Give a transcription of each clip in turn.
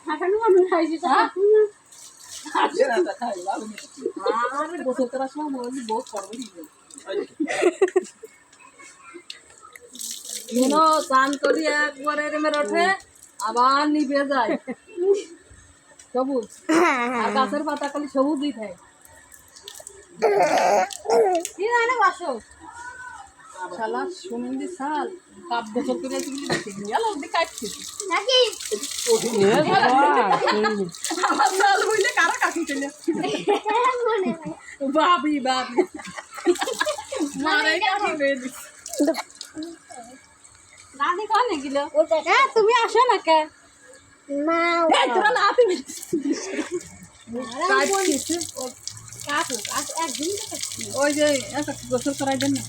খাটানো মানুষ খাইছি গোসল করার সময় মনে বহুত করবো চান করি একবারে রেমে ওঠে আবার নিভে যায় সবুজ আর গাছের পাতা খালি সবুজই খায় কি জানে বাসো শালা সুনন্দি শাল কাপ গোসল করে গেল কাটছি নাকি আমার শাল হইলে কারা কাটি চলে বাবি বাবি মারে কাটি বেদি নানি কোনে গেল তুমি আসো না কে না তোরা না আপনি কাকু একদিন ওই যে একটা গোসল করাই দেন না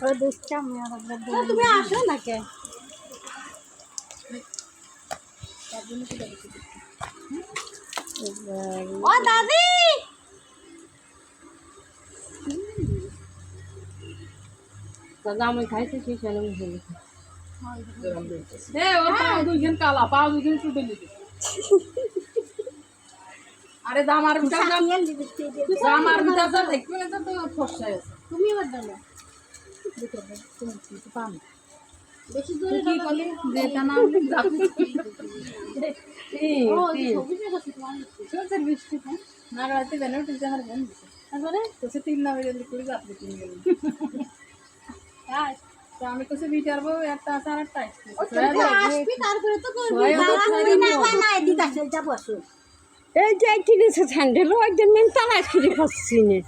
ওই দেখতাম তুমি আসো না কে ও দাদি আমি খাইছি সেই চ্যানেল হয়ে ওর পা দুইজন কালা পা দুইজন টুটে দিতে আরে দামার ভিতর দামার ভিতর তো দেখবে না তো ফসা আছে তুমি এবার দাও পাম বেশি দূরে কি বলে যেটা না চলছে বৃষ্টি না রাতে বেনে উঠে আমার বোন তারপরে তোকে 3 না বেজে করে আপনি 3 গেলেন তো আমি তো সে বিচারবো একটা আছে আর একটা আসবি তারপরে তো করবি না এদিকে আসে যা বসো এই যে কিনেছে স্যান্ডেল একজন মেন তালাশ করে খাচ্ছি না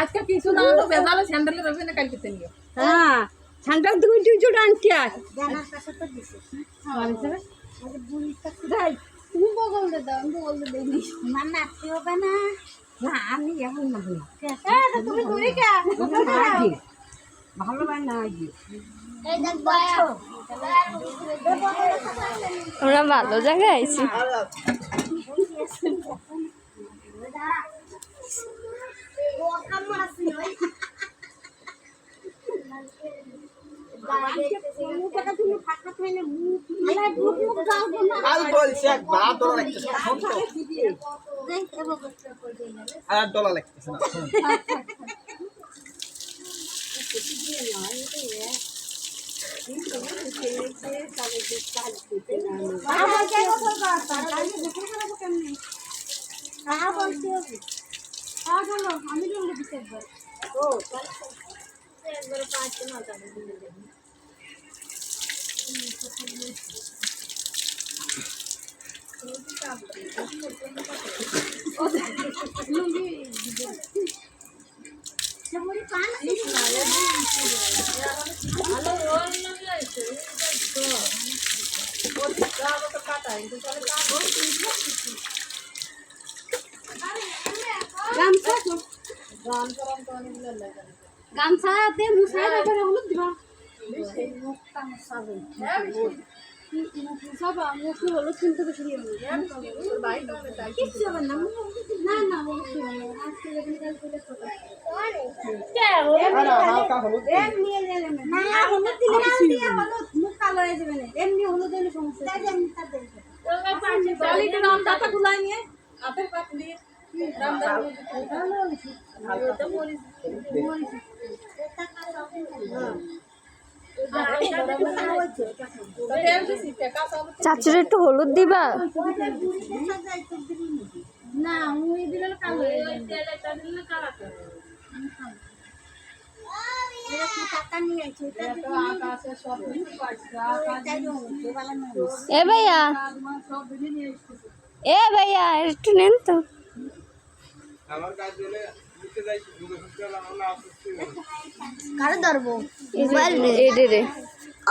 আজকে কিছু না হলো বেজালে স্যান্ডেল রবে না কালকে তেনিও হ্যাঁ স্যান্ডেল দুই জোড়া আনতে আর জানার কাছে তো দিছে আনছে আরে বুড়িটা যাই তুমি বগল দে দাও আমি বগল দে দেই আমার নাতি হবে না না আমি এখন না তুমি দূরে কে ভালো বাই না আগে এই দেখ বসো আমরা ভালো জায়গায় আইছি ও কামড় আছে নয় কাল বলছে একবার ডলা লাগতেছে না শোন তো আর ডলা লাগতেছে না শোন আমি দিতে ও একবার 5 না যাবে গামছাতে মুছাই রাখবে হলুদ দিবা মুখটা মুছাবে সব মুখে হলুদ কিন্তু বেশি দিয়ে কিছু হবে না না না অবশ্যই আজকে যখন কাল করে ফটো হালকা হলুদ এমনি না হলুদ দিলে না দিয়ে হলুদ মুখ কালো হয়ে যাবে না এমনি হলুদ হলে সমস্যা তাই আমি তা দেই চালিতে নাম দাতা গুলাই নিয়ে আপেল পাত দিয়ে রাম দাও চাচুর একটু হলুদ দিবা না মুই দিলে কালো হয়ে এ ভাইয়া এ ভাইয়া একটু নেন তো আমার কাজ হলে নিতে যাই দুটো সুতরাং আমরা আসছি কারে ধরবো এডে রে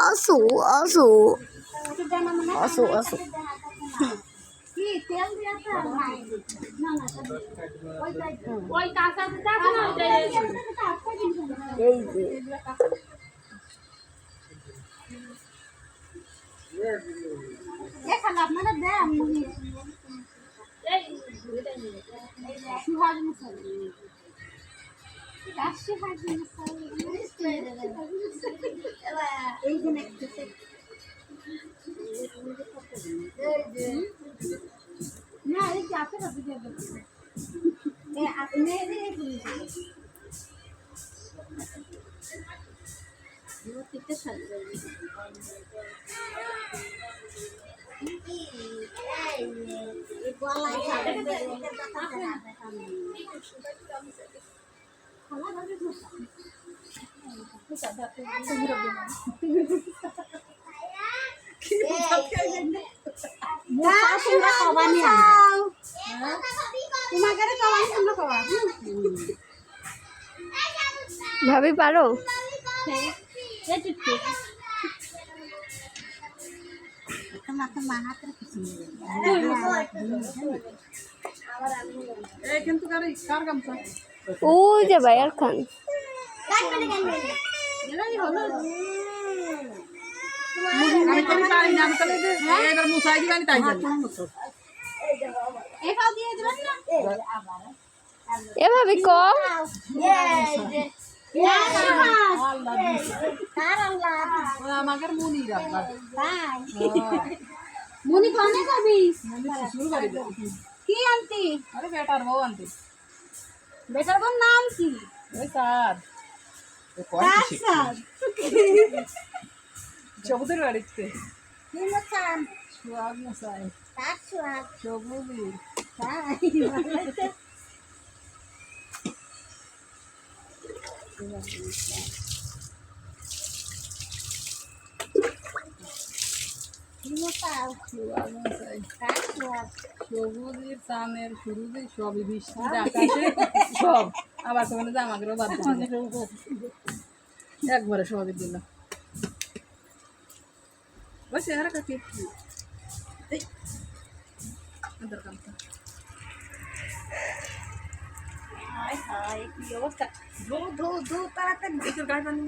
আসো আসো আসো আসো কি তেল দিয়া তো নাই না না ওই কাঁচা দিতে আছে না এই যে এখানে আপনারা দেন মুহি এই সুহাজ মশাই রাশি হাজ মশাই এই যে নেক্সট না এই যে আছে না বুঝে গেছে এই আপনি এই পুলিশ তিনটে সাজে এই গলায় সাজে খালা ভাবে ধোসা ধোসা দাতে মুরব না তোমরা কবানি তোমাকে কবানি তোমরা কবা ভাবি পারো এই কিন্তু কার গামছা ওই যে ভাইয়ার খান আমি তো পারি না আমি তো এবার মুসাই দিবানি তাই জানি এটাও দিয়ে দিবেন না এ ভাবি কম আমাদের মুনি রাখবা মনি কনে যাবি শুরু করে কি আনতি আরে বেটার বউ আনতে বেটার বোন নাম কি ওই সাদ সবুদের বাড়িতে কি মছান সোহাগ মশাই কাট সুহাগ সবুদের তাই কি মছান সোহাগ মশাই কাট সুহাগ সবুজের চানের শুরুতে সবই বৃষ্টির আকাশে সব আবার কোনো যে আমাকেও বাদ একবারে সবই দিল ওই চেহারা কাকে হায় হায় কি অবস্থা ধু ধু ধু তাড়াতাড়ি গায়ে পানি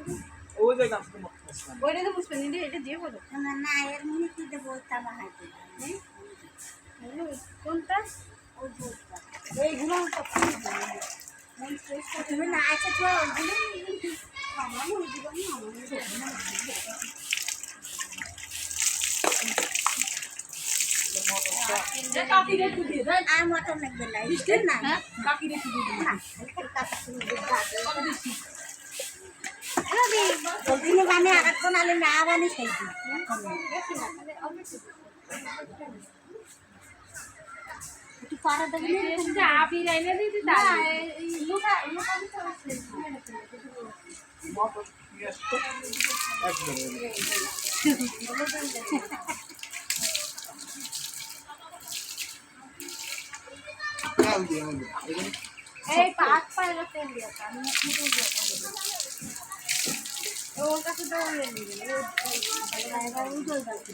ওই যে গাছটা মস্ত ওইটা তো বুঝবেন না এটা দিয়ে বলো না না এর মনে কি দেবো তাবা হাইতে কোনটা ওই ভোটটা এইগুলো তুমি না আছে তো ওইগুলো আমার মনে দিবা না আর মটন লাগবে না স্টিল না কাকি রেখে দিবি দিনে বানে আরেকজন আলে না বানি খাইছি একটু পাড়া দেবে আপি রাইনে দিদি না এই লুকা লুকা দিতে আছে মটর পেঁয়াজ তো একদম কাল দিয়ে হবে এই পাঁচ পায়রা তেল দিয়া আমি একটু দিয়া ওর কাছে তো নিয়ে নিবে ও উঠল যাচ্ছে